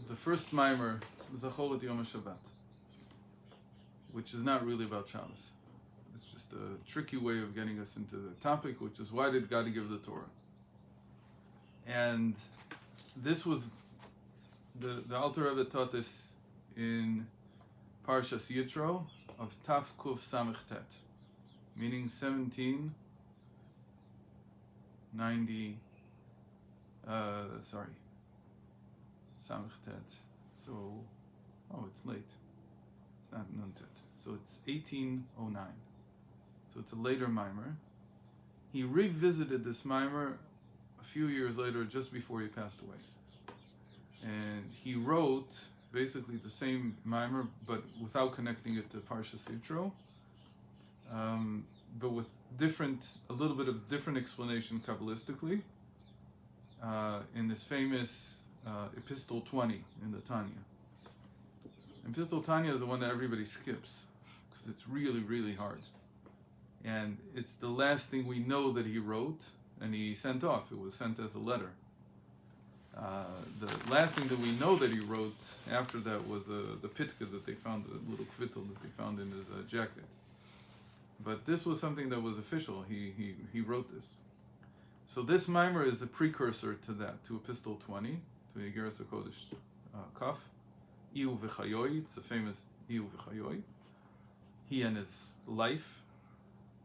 the first mimer, Zachor et Yom HaShabbat, which is not really about Shabbos. It's just a tricky way of getting us into the topic, which is why did God give the Torah? And this was, the Alter Rebbe taught this in Parshas Yitro of Taf Kuf Samech Tet, meaning 1790, Samech Tet. So, it's late. It's not Nun Tet. So it's 1809. So it's a later mimer. He revisited this mimer a few years later, just before he passed away. And he wrote basically the same mimer, but without connecting it to Parshas Yitro, but with a little bit of different explanation Kabbalistically, in this famous Epistle 20 in the Tanya. Epistle Tanya is the one that everybody skips, because it's really, really hard. And it's the last thing we know that he wrote, and he sent off. It was sent as a letter. The last thing that we know that he wrote after that was the pitka that they found, the little kvittel that they found in his jacket. But this was something that was official. He wrote this. So this mimer is a precursor to that, to Epistle 20, to Igeres HaKodesh Kaf. Iu v'chayoi, it's a famous Iu v'chayoi. He and his life.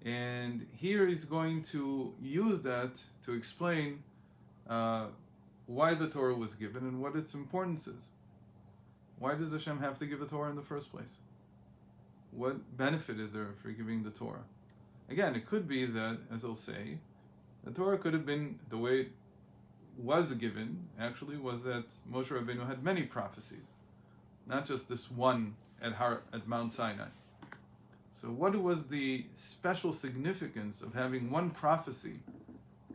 And here he's going to use that to explain why the Torah was given and what its importance is. Why does Hashem have to give a Torah in the first place? What benefit is there for giving the Torah? Again, it could be that, as I'll say, the Torah could have been the way it was given, actually, was that Moshe Rabbeinu had many prophecies, not just this one at Mount Sinai. So what was the special significance of having one prophecy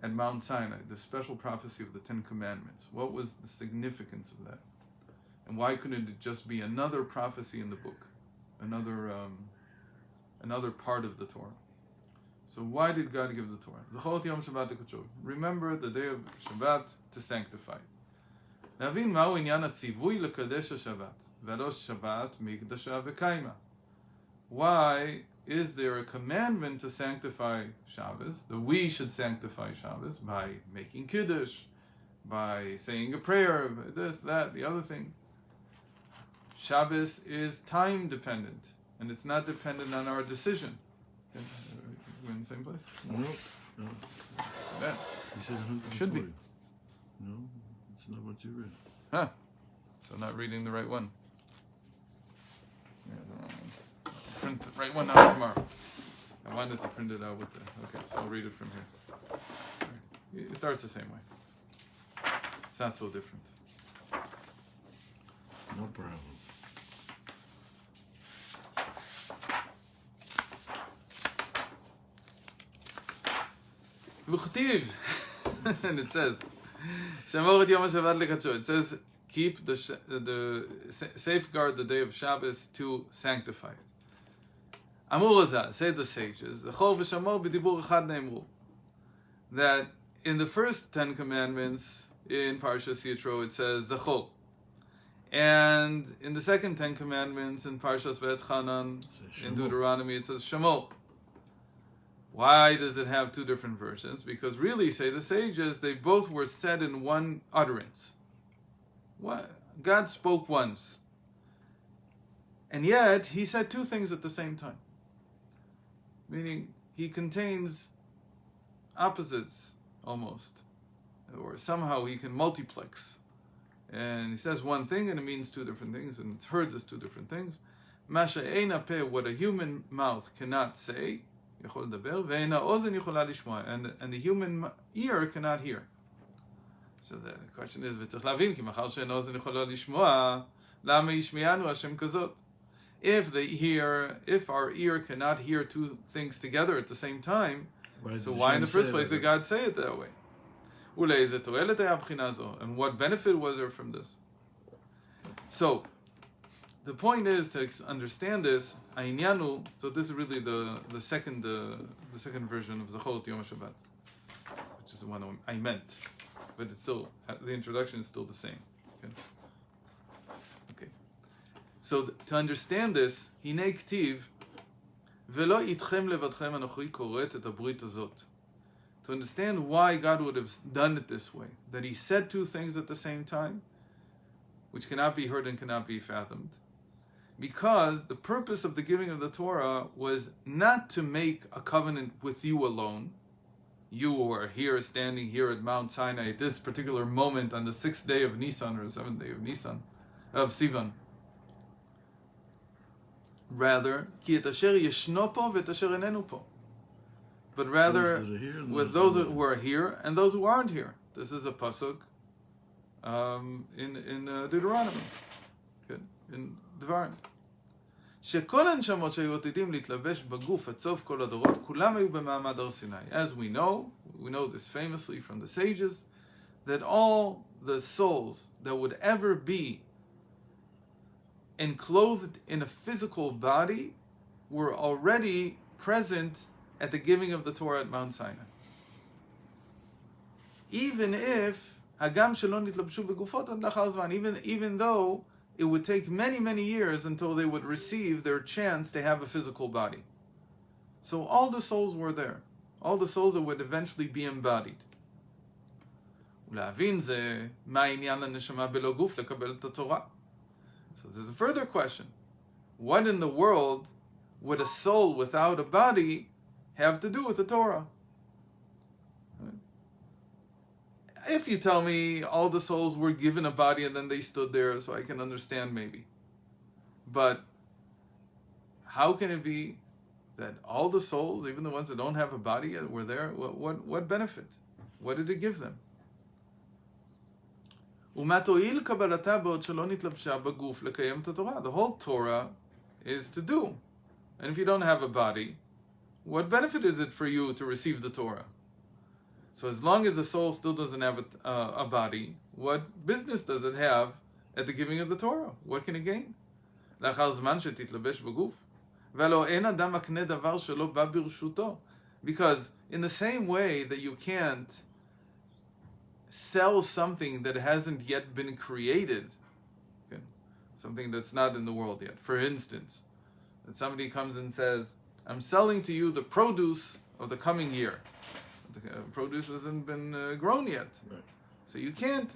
at Mount Sinai, the special prophecy of the Ten Commandments? What was the significance of that? And why couldn't it just be another prophecy in the book? Another part of the Torah. So why did God give the Torah? Zachor Yom Shabbat L'Kadshov. Remember the day of Shabbat to sanctify. Navin ma'u inyan hatzivui l'kadesh haShabbat v'rosh Shabbat mikdasha v'kaima. Why is there a commandment to sanctify Shabbos? That we should sanctify Shabbos by making kiddush, by saying a prayer, by this, that, the other thing. Shabbos is time dependent, and it's not dependent on our decision. We're in the same place? No. Bad. You said 140. Should be. No, it's not what you read. Huh. So not reading the right one. Yeah, the wrong one. Print the right one out tomorrow. I wanted to print it out with the... Okay, so I'll read it from here. It starts the same way. It's not so different. No problem. And it says, Shamor et Yom HaShabbat L'Kadsho. It says, keep safeguard the day of Shabbos to sanctify it. Amur Azah, say the sages, Zachor v'Shamor b'dibur echad ne'emru. That in the first 10 commandments in Parshas Yitro it says Zachor, and in the second 10 commandments in Parshas V'etchanan in Deuteronomy it says Shamor. Why does it have two different versions? Because really, say the sages, they both were said in one utterance. What? God spoke once. And yet, he said two things at the same time. Meaning, he contains opposites, almost. Or somehow he can multiplex. And he says one thing and it means two different things, and it's heard as two different things. Masha eina peh, what a human mouth cannot say, and the human ear cannot hear. So the question is, if our ear cannot hear two things together at the same time, so why in the first place did God say it that way? And what benefit was there from this? So the point is to understand this. So this is really the second version of Zachor Yom HaShabbat, which is the one I meant, but it's still, the introduction is still the same. Okay? So to understand this, הנה כתיב, ולא איתכם לבדכם אנוכי כורת את הברית הזאת. To understand why God would have done it this way, that he said two things at the same time, which cannot be heard and cannot be fathomed, because the purpose of the giving of the Torah was not to make a covenant with you alone. You who are here, standing here at Mount Sinai at this particular moment on the 6th day of Nisan, or the 7th day of Sivan. Rather, כי את אשר ישנו פה ואת אשר איננו פה. But rather, with those who are here and those who aren't here. This is a pasuk in Deuteronomy, in Devarim. שכל הנשמות שהיו עתידים להתלבש בגוף עד סוף כל הדורות, כולם היו במעמד הר סיני. As we know this famously from the sages, that all the souls that would ever be enclosed in a physical body were already present at the giving of the Torah at Mount Sinai. Even if הגם שלא נתלבשו בגופות עד לאחר זמן, even though it would take many, many years until they would receive their chance to have a physical body. So all the souls were there. All the souls that would eventually be embodied. ולהבין זה, מה העניין לנשמה בלא גוף לקבל את התורה? So there's a further question. What in the world would a soul without a body have to do with the Torah? If you tell me all the souls were given a body and then they stood there, so I can understand maybe. But how can it be that all the souls, even the ones that don't have a body, were there? What benefit? What did it give them? The whole Torah is to do. And if you don't have a body, what benefit is it for you to receive the Torah? So as long as the soul still doesn't have a body, what business does it have at the giving of the Torah? What can it gain? Because in the same way that you can't sell something that hasn't yet been created, okay, something that's not in the world yet. For instance, that somebody comes and says, I'm selling to you the produce of the coming year. The produce hasn't been grown yet. Right. So you can't,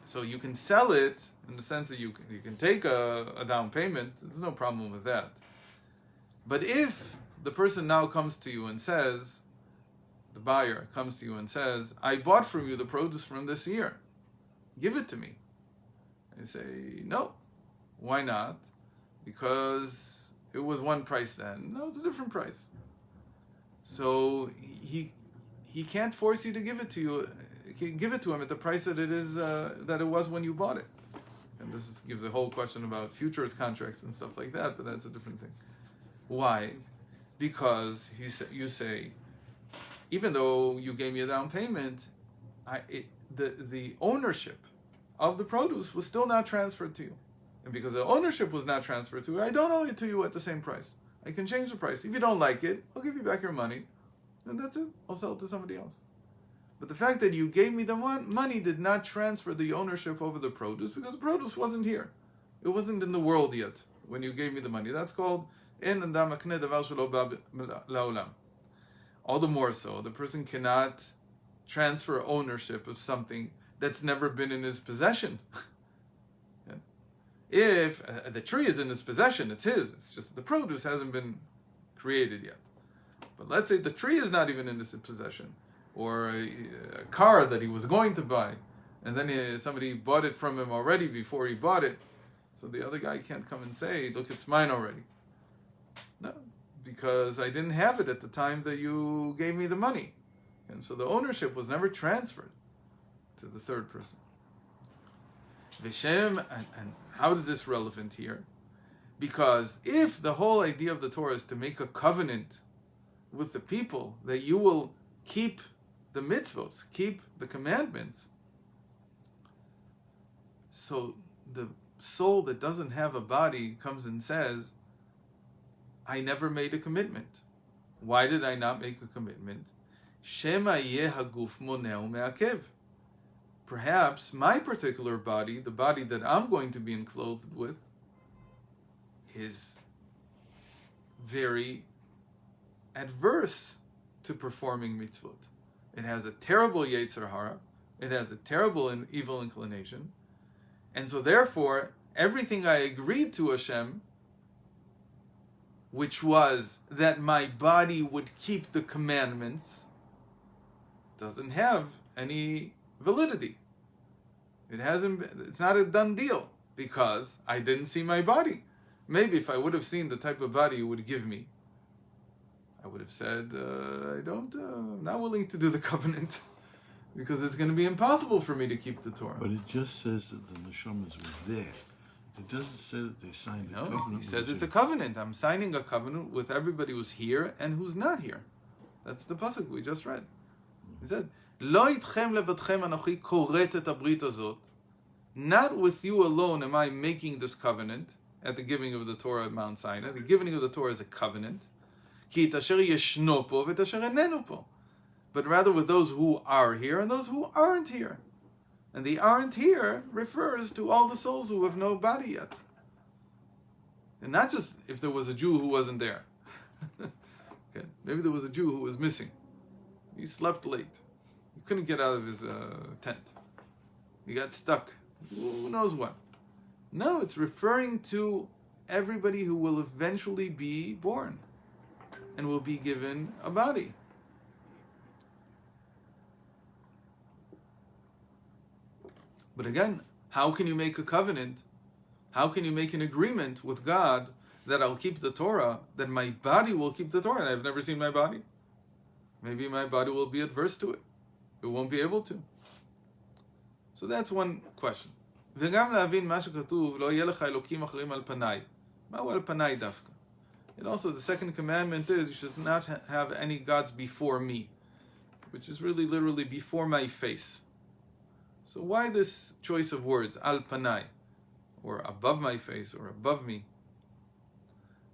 so you can sell it in the sense that you can take a down payment. There's no problem with that. But if the person now comes to you and says, the buyer comes to you and says, I bought from you the produce from this year, give it to me. And you say, no. Why not? Because it was one price then. No, it's a different price. So he can't force you to give it to you. Give it to him at the price that it is that it was when you bought it. And this gives a whole question about futures contracts and stuff like that, but that's a different thing. Why? Because you say, even though you gave me a down payment, the ownership of the produce was still not transferred to you. And because the ownership was not transferred to you, I don't owe it to you at the same price. I can change the price. If you don't like it, I'll give you back your money. And that's it. I'll sell it to somebody else. But the fact that you gave me the money did not transfer the ownership over the produce, because the produce wasn't here. It wasn't in the world yet when you gave me the money. That's called En Adam Makneh Davar Shelo Ba La'olam. All the more so, the person cannot transfer ownership of something that's never been in his possession. Yeah. If the tree is in his possession, it's his. It's just the produce hasn't been created yet. But let's say the tree is not even in his possession, or a car that he was going to buy, and then somebody bought it from him already before he bought it, so the other guy can't come and say, look, it's mine already. No, because I didn't have it at the time that you gave me the money. And so the ownership was never transferred to the third person. Vishem, and how is this relevant here? Because if the whole idea of the Torah is to make a covenant with the people, that you will keep the mitzvos, keep the commandments, so the soul that doesn't have a body comes and says, I never made a commitment. Why did I not make a commitment? Shema yeh haguf moneu me'akev. Perhaps my particular body, the body that I'm going to be enclosed with, is very adverse to performing mitzvot. It has a terrible Yetzer Hara. It has a terrible and evil inclination. And so therefore, everything I agreed to Hashem, which was that my body would keep the commandments, doesn't have any validity. It's not a done deal, because I didn't see my body. Maybe if I would have seen the type of body you would give me, I would have said, I'm not willing to do the covenant, because it's going to be impossible for me to keep the Torah. But it just says that the neshamas were there. It doesn't say that they signed a covenant. No, he says it's a covenant. I'm signing a covenant with everybody who's here and who's not here. That's the pasuk we just read. He said, "Lo itchem levadchem anochi koret et habrit hazot." Not with you alone am I making this covenant at the giving of the Torah at Mount Sinai. The giving of the Torah is a covenant. Ki et asher yeshno po v'et asher enenu po. But rather with those who are here and those who aren't here. And the aren't here refers to all the souls who have no body yet. And not just if there was a Jew who wasn't there. Okay. Maybe there was a Jew who was missing. He slept late. He couldn't get out of his tent. He got stuck. Who knows what? No, it's referring to everybody who will eventually be born and will be given a body. But again, how can you make a covenant? How can you make an agreement with God that I'll keep the Torah, that my body will keep the Torah, and I've never seen my body? Maybe my body will be adverse to it. It won't be able to. So that's one question. וגם להבין מה שכתוב, לא יהיה לך אלוקים אחרים על פניי. מהו על פניי דווקא? And also the second commandment is, you should not have any gods before me, which is really literally before my face. So why this choice of words, al panai, or above my face, or above me?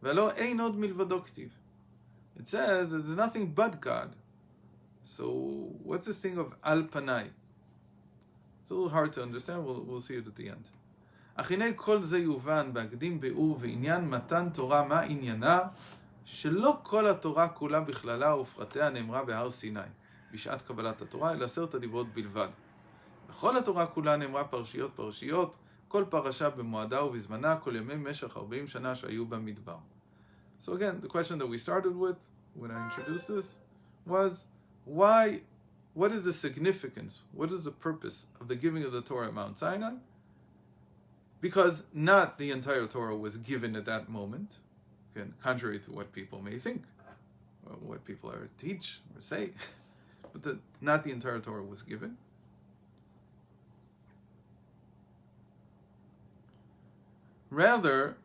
Velo ein od milvado ktiv. It says there's nothing but God. So what's this thing of al panai? It's a little hard to understand. We'll see it at the end. אך הנה כל זה יובן בהקדים ביאור ועניין מתן תורה מה עניינה, שלא כל התורה כולה בכללה ופרטיה נאמרה בהר סיני, בשעת קבלת התורה, אלא 10 הדיברות בלבד. בכל התורה כולה נאמרה פרשיות פרשיות, כל פרשה במועדה ובזמנה, כל ימי משך 40 שנה שהיו במדבר. So again, the question that we started with when I introduced this was, what is the significance, what is the purpose of the giving of the Torah at Mount Sinai? Because not the entire Torah was given at that moment, again, contrary to what people may think, or what people are teach or say, but not the entire Torah was given. Rather,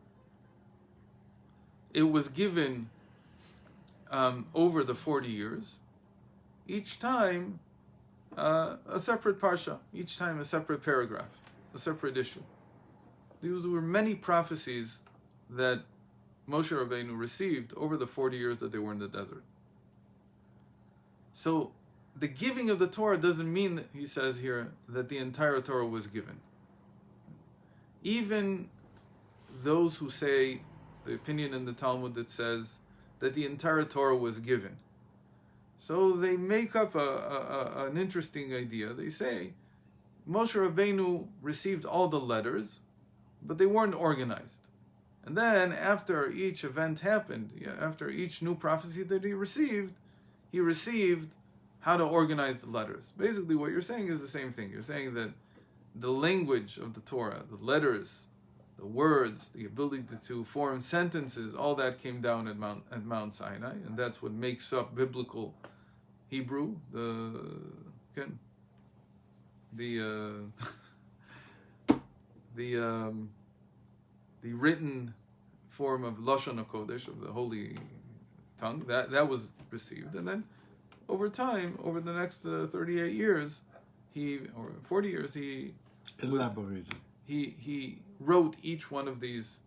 it was given over the 40 years, each time a separate parsha, each time a separate paragraph, a separate issue. These were many prophecies that Moshe Rabbeinu received over the 40 years that they were in the desert. So the giving of the Torah doesn't mean, he says here, that the entire Torah was given. Even those who say, the opinion in the Talmud that says that the entire Torah was given. So they make up an interesting idea. They say, Moshe Rabbeinu received all the letters, but they weren't organized. And then after each event happened, after each new prophecy that he received how to organize the letters. Basically what you're saying is the same thing. You're saying that the language of the Torah, the letters, the words, the ability to form sentences, all that came down at Mount Sinai, and that's what makes up biblical Hebrew, the written form of Lashon HaKodesh, of the holy tongue, that was received. And then over time, over the next 38 years, or 40 years, he elaborated. He wrote each one of these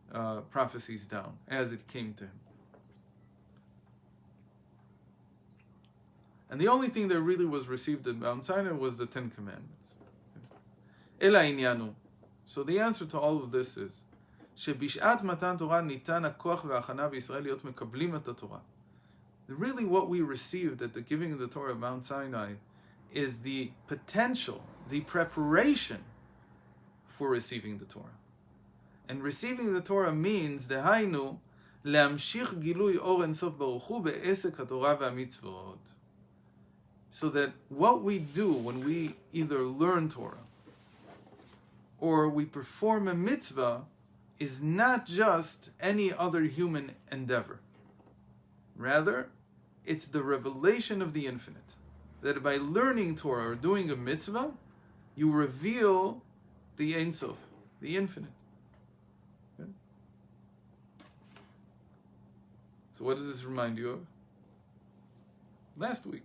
prophecies down as it came to him. And the only thing that really was received at Mount Sinai was the 10 Commandments. Ela inyanu. So the answer to all of this is, שבשעת מתן תורה ניתן הכוח וההכנה בישראל להיות מקבלים את התורה. Really what we received at the giving of the Torah of Mount Sinai is the potential, the preparation for receiving the Torah. And receiving the Torah means, דהיינו, להמשיך גילוי אור אינסוף ברוך הוא בעסק התורה והמצוות. So that what we do when we either learn Torah or we perform a mitzvah is not just any other human endeavor. Rather, it's the revelation of the infinite. That by learning Torah or doing a mitzvah, you reveal the Ein Sof, the infinite. Okay? So what does this remind you of? Last week.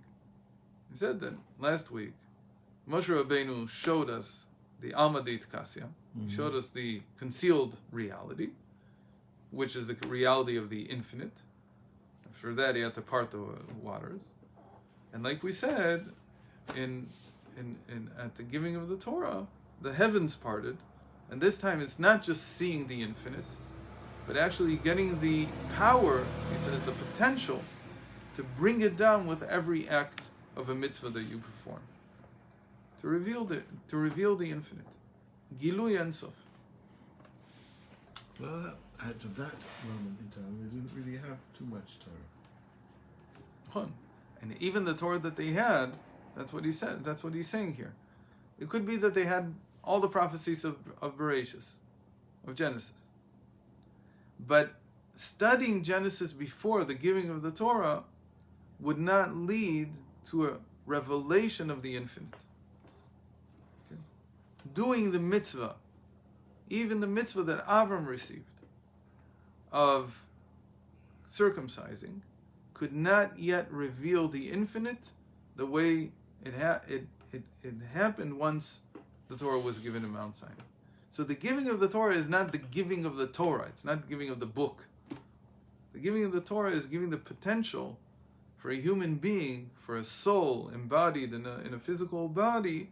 He said that last week, Moshe Rabbeinu showed us the Alma Kasya. He showed us the concealed reality, which is the reality of the infinite. For that, he had to part the waters. And like we said, at the giving of the Torah, the heavens parted. And this time, it's not just seeing the infinite, but actually getting the power, he says, the potential to bring it down with every act of a mitzvah that you perform. To reveal the infinite. Gilui Ein Sof. Well, at that moment in time, we didn't really have too much Torah. And even the Torah that they had, that's what he said. That's what he's saying here. It could be that they had all the prophecies of Bereshis, of Genesis. But studying Genesis before the giving of the Torah would not lead to a revelation of the infinite. Okay? Doing the mitzvah, even the mitzvah that Avram received of circumcising, could not yet reveal the infinite the way it happened once the Torah was given in Mount Sinai. So the giving of the Torah is not the giving of the Torah. It's not the giving of the book. The giving of the Torah is giving the potential for a human being, for a soul embodied in a physical body,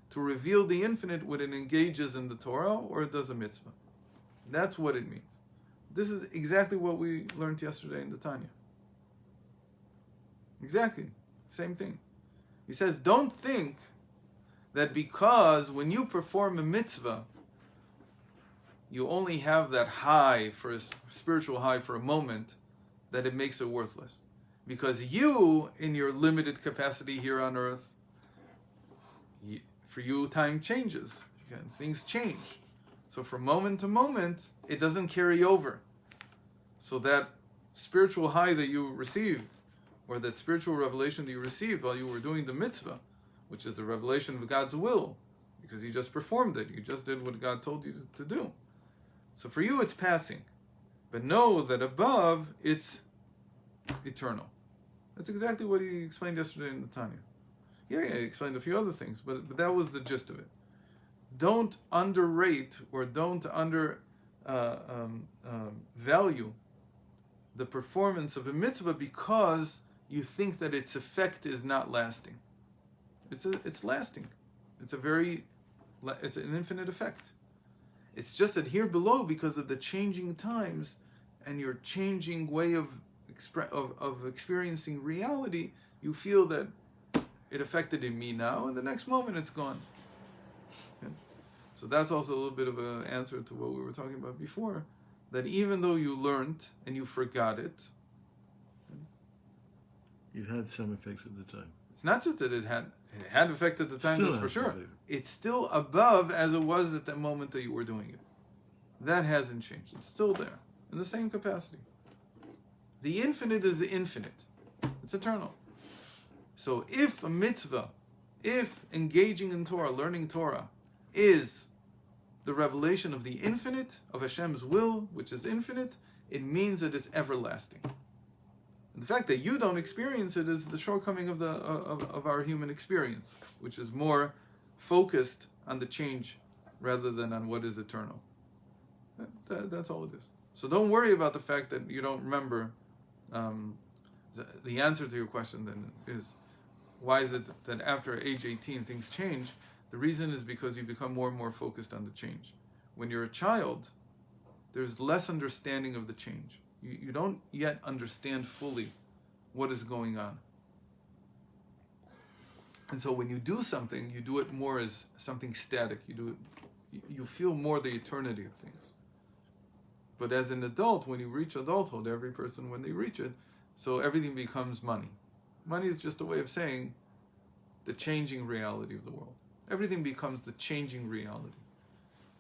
to reveal the infinite when it engages in the Torah or it does a mitzvah. That's what it means. This is exactly what we learned yesterday in the Tanya. Exactly. Same thing. He says, don't think that because when you perform a mitzvah, you only have that high, for a spiritual high for a moment, that it makes it worthless. Because you, in your limited capacity here on earth, for you, time changes. Things change. So from moment to moment, it doesn't carry over. So that spiritual high that you received, or that spiritual revelation that you received while you were doing the mitzvah, which is the revelation of God's will, because you just performed it. You just did what God told you to do. So for you, it's passing. But know that above, it's eternal. That's exactly what he explained yesterday in the Tanya. Yeah, he explained a few other things, but that was the gist of it. Don't underrate or don't value the performance of a mitzvah because you think that its effect is not lasting. It's lasting. It's an infinite effect. It's just that here below, because of the changing times and your changing way of experiencing reality, you feel that it affected in me now, and the next moment it's gone. Okay? So that's also a little bit of an answer to what we were talking about before, that even though you learned and you forgot it, it had some effect at the time. It's not just that it had effect at the time, Still that's for sure. effect. It's still above as it was at the moment that you were doing it. That hasn't changed. It's still there, in the same capacity. The infinite is the infinite. It's eternal. So if a mitzvah, if engaging in Torah, learning Torah, is the revelation of the infinite, of Hashem's will, which is infinite, it means that it's everlasting. And the fact that you don't experience it is the shortcoming of our human experience, which is more focused on the change rather than on what is eternal. That's all it is. So don't worry about the fact that you don't remember. The answer to your question then is, why is it that after age 18 things change? The reason is because you become more and more focused on the change. When you're a child, there's less understanding of the change. You don't yet understand fully what is going on. And so when you do something, you do it more as something static. You feel more the eternity of things. But as an adult, when you reach adulthood, every person when they reach it, so everything becomes money. Money is just a way of saying the changing reality of the world. Everything becomes the changing reality.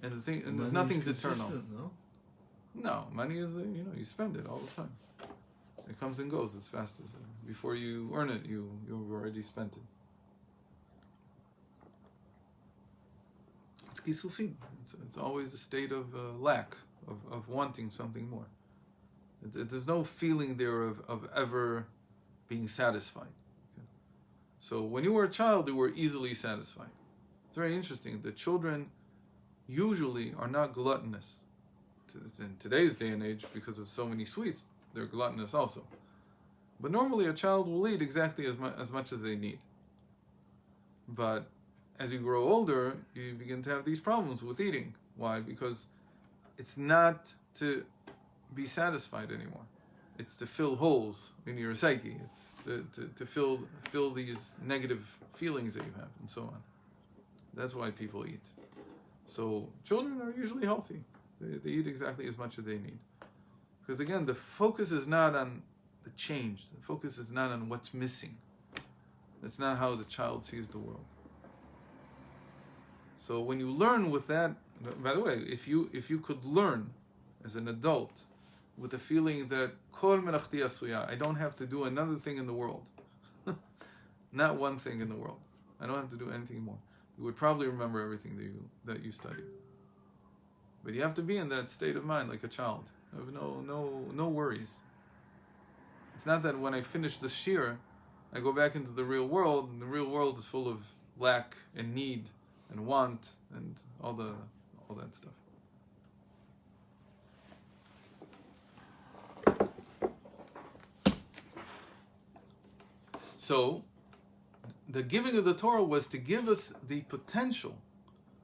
And there's nothing's eternal. No? No, money is, you spend it all the time. It comes and goes as fast as before you earn it, you've already spent it. It's kisufim. It's always a state of lack, of wanting something more. There's no feeling there of ever being satisfied. Okay? So when you were a child, you were easily satisfied. It's very interesting. The children usually are not gluttonous. In today's day and age, because of so many sweets, they're gluttonous also. But normally a child will eat exactly as much as they need. But as you grow older, you begin to have these problems with eating. Why? Because it's not to be satisfied anymore. It's to fill holes in your psyche. It's to fill these negative feelings that you have, and so on. That's why people eat. So children are usually healthy. They eat exactly as much as they need. Because again, the focus is not on the change. The focus is not on what's missing. That's not how the child sees the world. So when you learn with that, by the way, if you could learn as an adult with the feeling that kol melachti asuya, I don't have to do another thing in the world. Not one thing in the world. I don't have to do anything more. You would probably remember everything that you studied. But you have to be in that state of mind like a child. Have no worries. It's not that when I finish the shir, I go back into the real world, and the real world is full of lack and need and want and all that stuff. So, the giving of the Torah was to give us the potential,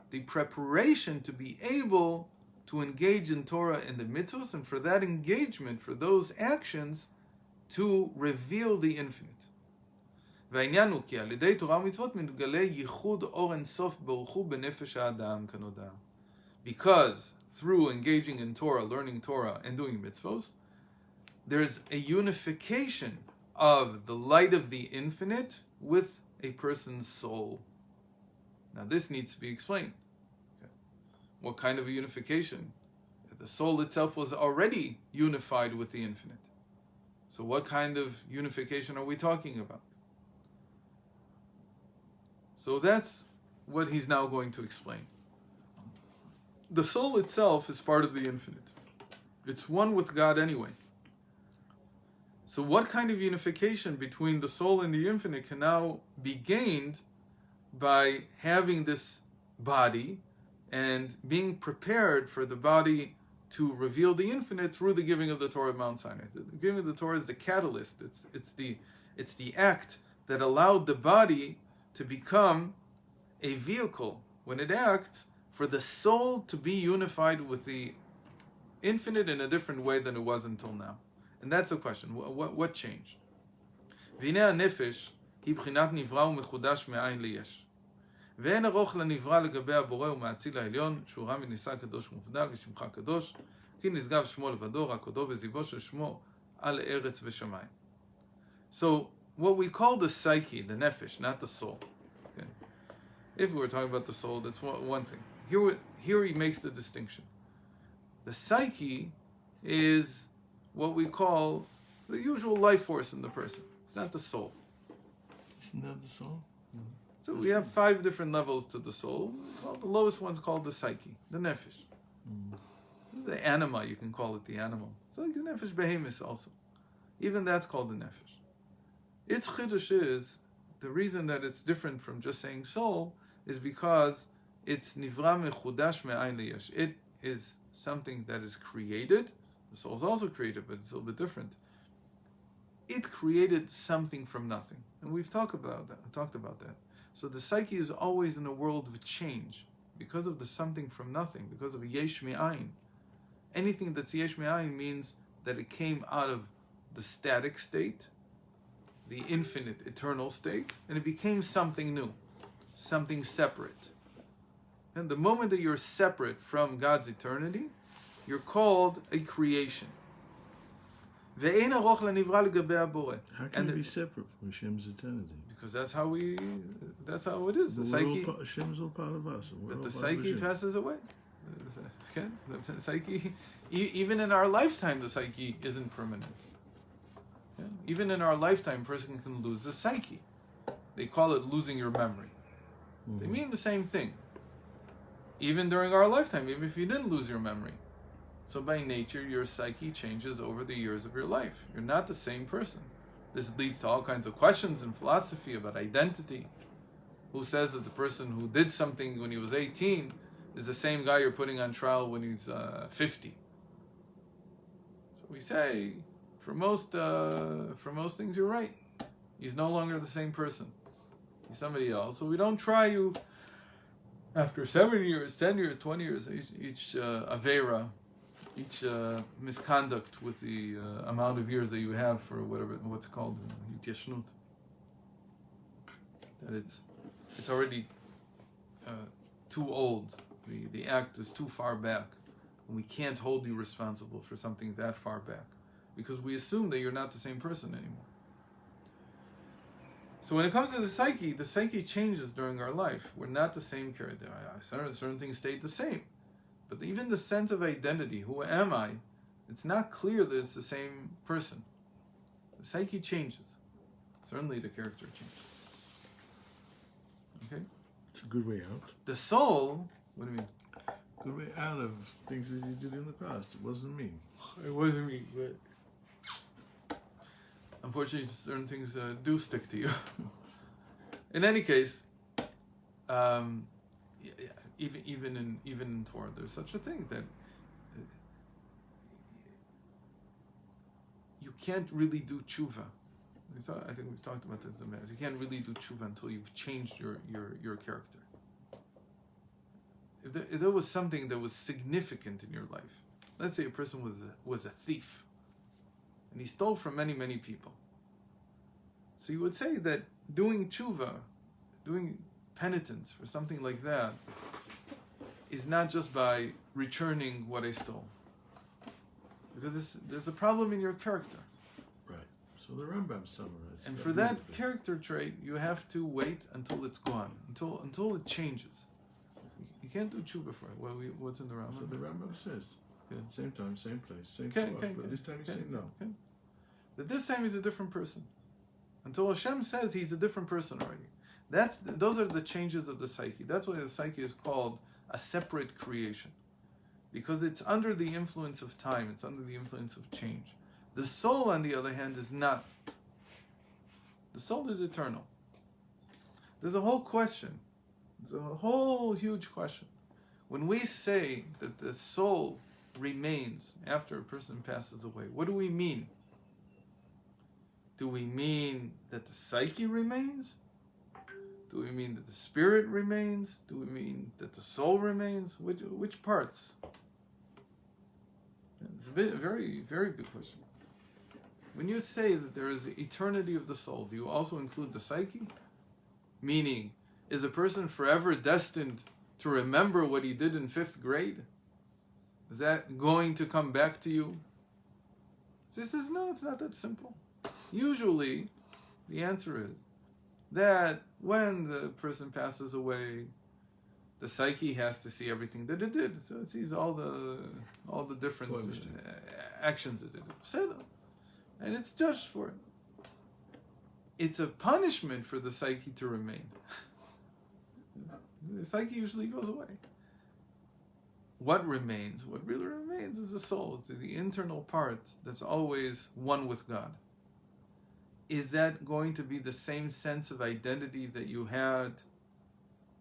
the preparation to be able to engage in Torah and the mitzvahs, and for that engagement, for those actions, to reveal the infinite. והעניין הוא כי על ידי תורה ומצוות מתגלה ייחוד אור אינסוף ברוך הוא בנפש האדם כנודע. Because through engaging in Torah, learning Torah, and doing mitzvahs, there's a unification of the light of the infinite with a person's soul. Now this needs to be explained. Okay. What kind of a unification? The soul itself was already unified with the infinite. So what kind of unification are we talking about? So that's what he's now going to explain. The soul itself is part of the infinite. It's one with God anyway. So what kind of unification between the soul and the infinite can now be gained by having this body and being prepared for the body to reveal the infinite through the giving of the Torah of Mount Sinai? The giving of the Torah is the catalyst. It's the act that allowed the body to become a vehicle, when it acts, for the soul to be unified with the infinite in a different way than it was until now. And that's the question. What changed? והנה הנפש היא בחינת נברא ומחודש מאין ליש. ואין ארוך לנברא לגבי הבורא ומהאציל העליון, שהוא רם ונישא קדוש ומובדל ושמך קדוש, כי נשגב שמו לבדו, רק הודו וזיבו של שמו על ארץ ושמיים. So, what we call the psyche, the nefesh, not the soul. Okay? If we were talking about the soul, that's one thing. Here he makes the distinction. The psyche is what we call the usual life force in the person. It's not the soul. Isn't that the soul? So we have 5 different levels to the soul. Well, the lowest one's called the psyche, the nefesh. The anima, you can call it the animal. It's like the nefesh behemoth also. Even that's called the nefesh. Its chiddush is, the reason that it's different from just saying soul is because it's nivra mechudash me'ayin liyesh. It is something that is created. The soul is also created, but it's a little bit different. It created something from nothing. And we've talked about that. So the psyche is always in a world of change. Because of the something from nothing, because of yesh me'ayin, Anything that's yesh me'ayin means that it came out of the static state, the infinite, eternal state, and it became something new, something separate. And the moment that you're separate from God's eternity, you're called a creation. How can you be separate from Hashem's eternity? Because that's how it is. The psyche, Hashem is all part of us. but the psyche passes away. Okay? The psyche, even in our lifetime, the psyche isn't permanent. Okay? Even in our lifetime, a person can lose the psyche. They call it losing your memory. They mean the same thing. Even during our lifetime, even if you didn't lose your memory. So by nature, your psyche changes over the years of your life. You're not the same person. This leads to all kinds of questions in philosophy about identity. Who says that the person who did something when he was 18 is the same guy you're putting on trial when he's 50? So we say, for most things, you're right. He's no longer the same person. He's somebody else. So we don't try you after 7 years, 10 years, 20 years, each avera, each misconduct with the amount of years that you have for what's called yitishnut. That it's already too old. The act is too far back, and we can't hold you responsible for something that far back, because we assume that you're not the same person anymore. So when it comes to the psyche changes during our life. We're not the same character. Certain things stayed the same. But even the sense of identity, who am I, it's not clear that it's the same person. The psyche changes. Certainly the character changes. Okay? It's a good way out. The soul, what do you mean? Good way out of things that you did in the past. It wasn't me. It wasn't me, but unfortunately certain things do stick to you. In any case, even in Torah, there's such a thing that you can't really do tshuva. I think we've talked about this in the past. You can't really do tshuva until you've changed your character. If there was something that was significant in your life, let's say a person was a thief, and he stole from many, many people. So you would say that doing tshuva, doing penitence for something like that, is not just by returning what I stole. Because there's a problem in your character. Right. So the Rambam summarizes. And for that character trait, you have to wait until it's gone, until it changes. You can't do tshuva for it. What's in the Rambam? So the Rambam says, same time, same place, same but this time he's saying no. That this time he's a different person. Until Hashem says he's a different person already. Those are the changes of the psyche. That's why the psyche is called a separate creation. Because it's under the influence of time, it's under the influence of change. The soul, on the other hand, is not. The soul is eternal. There's a whole question. There's a whole huge question. When we say that the soul remains after a person passes away, what do we mean? Do we mean that the psyche remains? Do we mean that the spirit remains? Do we mean that the soul remains? Which parts? It's a very, very good question. When you say that there is the eternity of the soul, do you also include the psyche? Meaning, is a person forever destined to remember what he did in 5th grade? Is that going to come back to you? This is no, it's not that simple. Usually, the answer is that when the person passes away, the psyche has to see everything that it did. So it sees all the different actions it did. And it's judged for it. It's a punishment for the psyche to remain. The psyche usually goes away. What remains? What really remains is the soul. It's the internal part that's always one with God. Is that going to be the same sense of identity that you had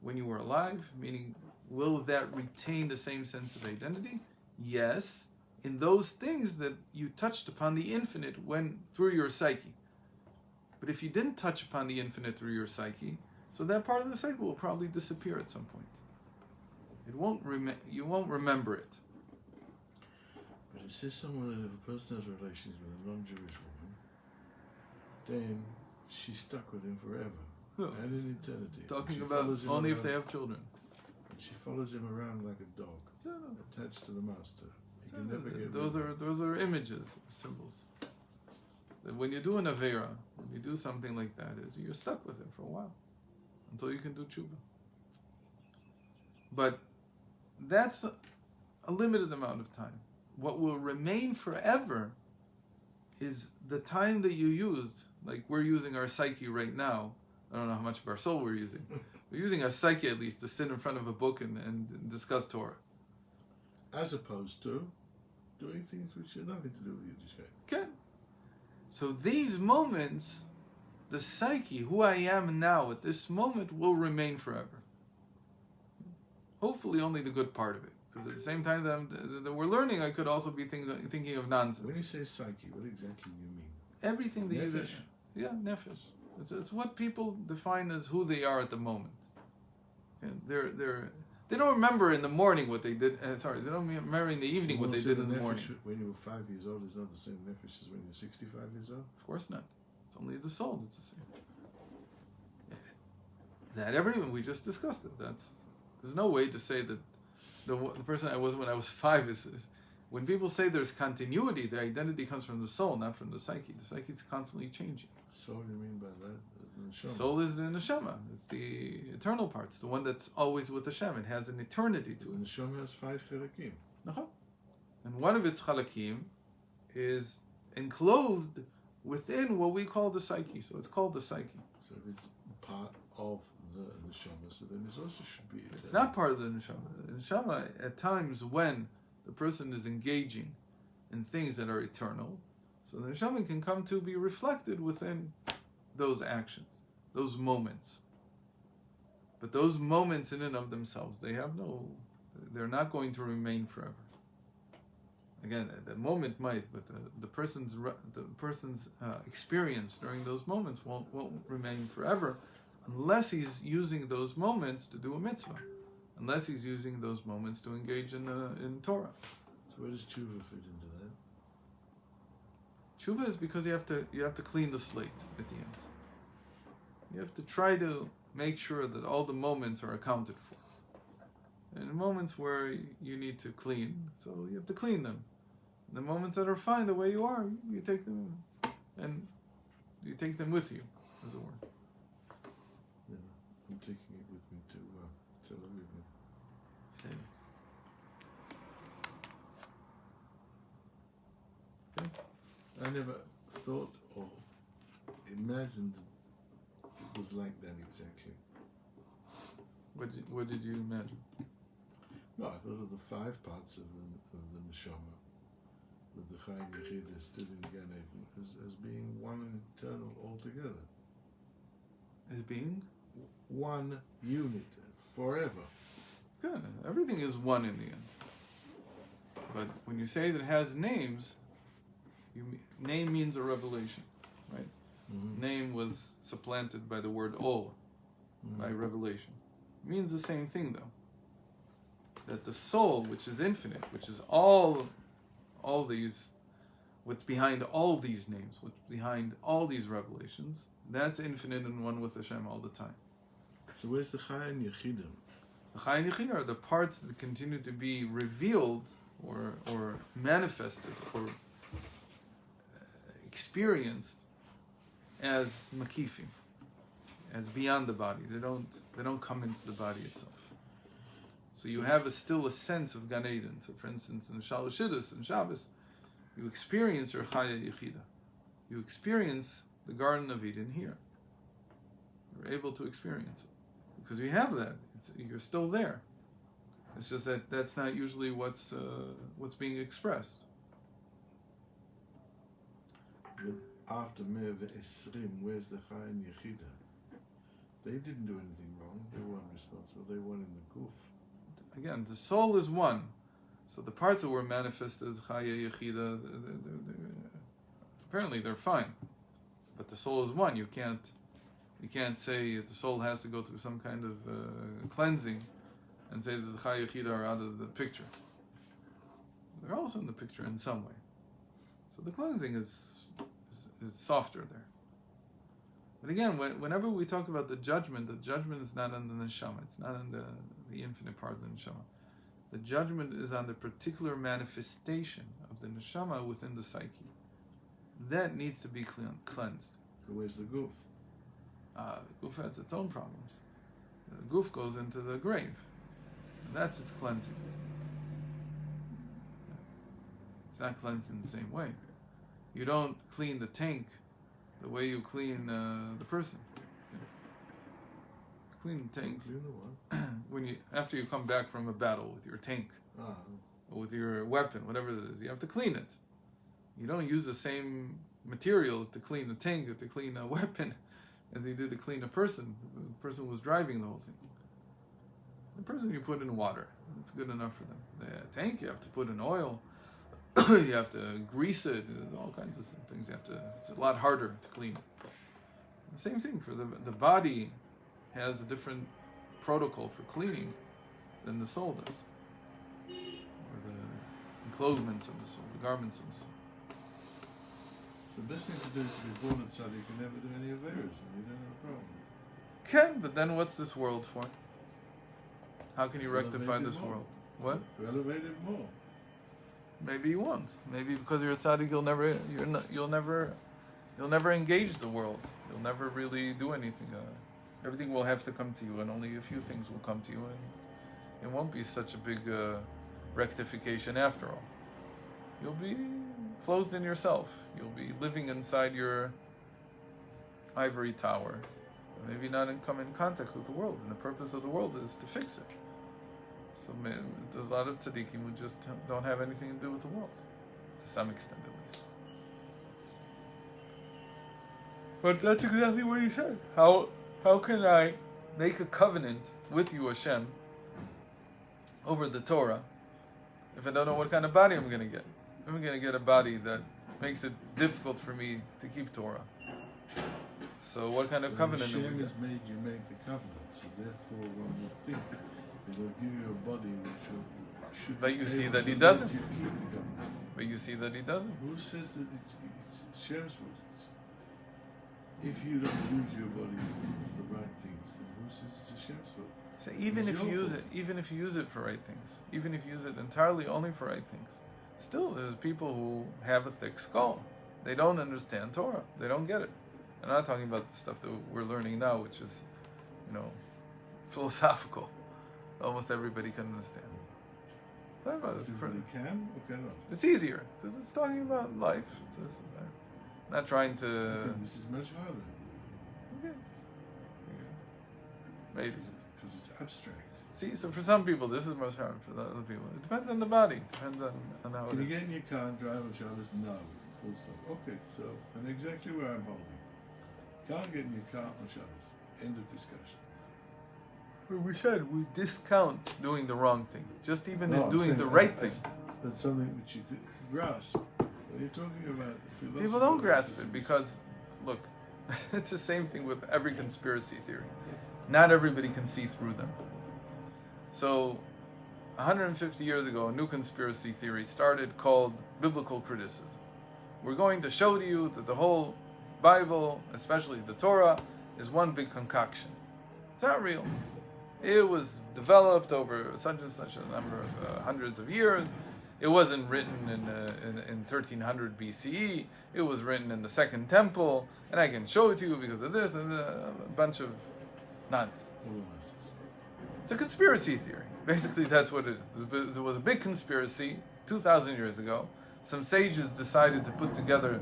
when you were alive? Meaning, will that retain the same sense of identity? Yes, in those things that you touched upon the infinite through your psyche. But if you didn't touch upon the infinite through your psyche, so that part of the psyche will probably disappear at some point. You won't remember it. But it says somewhere that if a person has relations with a non-Jewish woman, then she's stuck with him forever No, and in eternity. talking She about follows him only if around- they have children. And she follows him around like a dog, attached to the master. He can never get Those rid are of those are images, symbols. That when you do an avera, when you do something like that, is you're stuck with it for a while until you can do tshuva. But that's a limited amount of time. What will remain forever is the time that you used. Like we're using our psyche right now. I don't know how much of our soul we're using. We're using our psyche at least to sit in front of a book and discuss Torah. As opposed to doing things which have nothing to do with Yiddishkeit. Okay. So these moments, the psyche, who I am now at this moment, will remain forever. Hopefully only the good part of it. Because at the same time that we're learning, I could also be thinking of nonsense. When you say psyche, what exactly do you mean? Everything that Nefesh. you... Yeah, nefesh. It's what people define as who they are at the moment. And they don't remember in the morning what they did. They don't remember in the evening what they did in the morning. When you were 5 years old is not the same nefesh as when you're 65 years old? Of course not. It's only the soul that's the same. That everyone, we just discussed it. There's no way to say that the person I was when I was 5 is when people say there's continuity, the identity comes from the soul, not from the psyche. The psyche is constantly changing. Soul, you mean by that? The neshama. Soul is the neshama. It's the eternal part. It's the one that's always with Hashem. It has an eternity to The it. neshama has 5 chelakim. Uh-huh. And one of its chalakim is enclosed within what we call the psyche. So it's called the psyche. So if it's part of the neshama, so then it also should be eternal. It's not part of the neshama. The neshama, at times when the person is engaging in things that are eternal, so the neshama can come to be reflected within those actions, those moments. But those moments in and of themselves, they're not going to remain forever. Again, the moment might, but the person's experience during those moments won't remain forever, unless he's using those moments to do a mitzvah, unless he's using those moments to engage in Torah. So where does tshuva fit into that? Tshuva is because you have to clean the slate at the end. You have to try to make sure that all the moments are accounted for. And the moments where you need to clean, so you have to clean them. The moments that are fine the way you are, you take them and you take them with you, as it were. Yeah, I'm taking it with me to Tel Aviv. Same. Okay. I never thought or imagined it was like that exactly. What did you imagine? No, I thought of the 5 parts of the neshama, with the Chaim Yechida stood in Gan Eden, as being one and eternal altogether. As being? One unit, forever. Good. Everything is one in the end. But when you say that it has names, name means a revelation, right? Mm-hmm. Name was supplanted by the word Or, by revelation. It means the same thing, though. That the soul, which is infinite, which is all these, what's behind all these names, what's behind all these revelations, that's infinite and one with Hashem all the time. So where's the Chaim Yechidim? The Chaim Yechida are the parts that continue to be revealed or manifested or experienced as makifim, as beyond the body. They don't come into the body itself. So you have still a sense of Gan Eden. So for instance, in Shalosh Shidduchos and Shabbos, you experience your Chaya Yechida. You experience the Garden of Eden here. You're able to experience it. Because you have that. You're still there. It's just that that's not usually what's being expressed. But after Me'er Esrim, where's the Chaim Yechida? They didn't do anything wrong. They weren't responsible. They weren't in the Guf. Again, the soul is one. So the parts that were manifested as Chaya Yechida, apparently they're fine. But the soul is one. You can't say the soul has to go through some kind of cleansing and say that the Chaya Yechida are out of the picture. they're also in the picture in some way. So the cleansing is softer there. But again, whenever we talk about the judgment is not on the neshama. It's not on the infinite part of the neshama. The judgment is on the particular manifestation of the neshama within the psyche. That needs to be cleansed. So where's the goof? The goof has its own problems. The goof goes into the grave. And that's its cleansing. It's not cleansed in the same way. You don't clean the tank the way you clean the person. Clean the tank Clean the what? after you come back from a battle with your tank or with your weapon, whatever it is. You have to clean it. You don't use the same materials to clean the tank or to clean a weapon as you do to clean a person. The person was driving the whole thing. The person you put in water, it's good enough for them. The tank you have to put in oil. You have to grease it. There's all kinds of things you have to. It's a lot harder to clean. The same thing for the body has a different protocol for cleaning than the soul does, or the enclosements of the soul, the garments of the soul. So the best thing to do is to be born at tzaddik and never do any averas, and you don't have a problem. Can, but then what's this world for? How can you rectify Elevate it this more. world? What? To elevate it more. Maybe you won't. Maybe because you're a tzaddik, you'll never engage the world. You'll never really do anything. Everything will have to come to you, and only a few things will come to you, and it won't be such a big rectification after all. You'll be closed in yourself. You'll be living inside your ivory tower, and maybe not come in contact with the world. And the purpose of the world is to fix it. So there's a lot of tzaddikim who just don't have anything to do with the world, to some extent at least. But that's exactly what he said. How can I make a covenant with you, Hashem, over the Torah, if I don't know what kind of body I'm going to get? I'm going to get a body that makes it difficult for me to keep Torah. So what kind of covenant do we Hashem get? has made you make the covenant, so therefore one would think he will give you a body which should But be you see able that he to doesn't. let you keep the covenant. But you see that he doesn't. Who says that it's Hashem's rules? If you don't use your body with the right things, then who says it's Hashem's rules? So even It's if you your use fault. it, even if you use it for right things, even if you use it entirely only for right things, still there's people who have a thick skull. They don't understand Torah. They don't get it. I'm not talking about the stuff that we're learning now, which is, philosophical. Almost everybody can understand. Talking about it for- Everybody can or cannot? It's easier because it's talking about life. It's just, not trying I to. think this is much harder Okay. Maybe. because it's abstract. See, so for some people this is much harder. For the other people, it depends on the body. Depends on how Can it you is. get in your car and drive on Shabbos? No. Full stop. Okay, so I'm exactly where I'm holding. Can't get in your car on Shabbos. End of discussion. We said we discount doing the wrong thing, just even No, in I'm doing saying the right thing. That's something which you could grasp. When you're talking about philosophy, People don't grasp it because, look, it's the same thing with every conspiracy theory. Not everybody can see through them. So, 150 years ago, a new conspiracy theory started called biblical criticism. We're going to show to you that the whole Bible, especially the Torah, is one big concoction. It's not real. It was developed over such and such a number of hundreds of years. It wasn't written in 1300 BCE. It was written in the Second Temple, and I can show it to you because of this and a bunch of nonsense. It's a conspiracy theory. Basically, that's what it is. There was a big conspiracy 2,000 years ago. Some sages decided to put together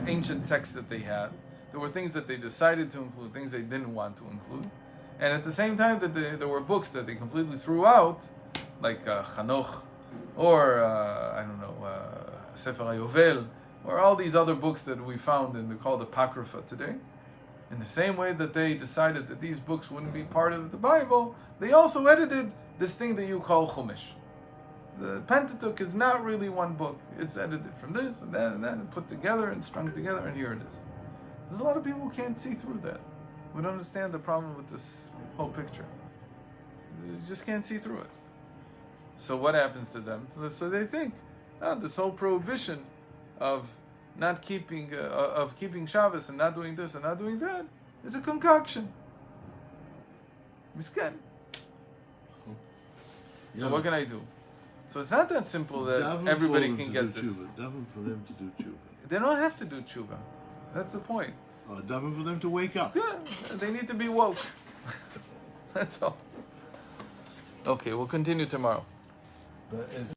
ancient texts that they had. There were things that they decided to include, things they didn't want to include. And at the same time, that there were books that they completely threw out, like Hanoch, or Sefer HaYovel, or all these other books that we found and they're called Apocrypha today. In the same way that they decided that these books wouldn't be part of the Bible, they also edited this thing that you call Chumash. The Pentateuch is not really one book. It's edited from this and that and put together and strung together, and here it is. There's a lot of people who can't see through that. We don't understand the problem with this whole picture. They just can't see through it. So what happens to them? So they think This whole prohibition of not keeping of keeping Shabbos and not doing this and not doing that is a concoction. Misken. So what can I do? So it's not that simple that Daven everybody for them can to get do this. tshuva. Daven for them to do tshuva. They don't have to do tshuva. That's the point. Daven for them to wake up. Yeah, they need to be woke. That's all. Okay, we'll continue tomorrow. But as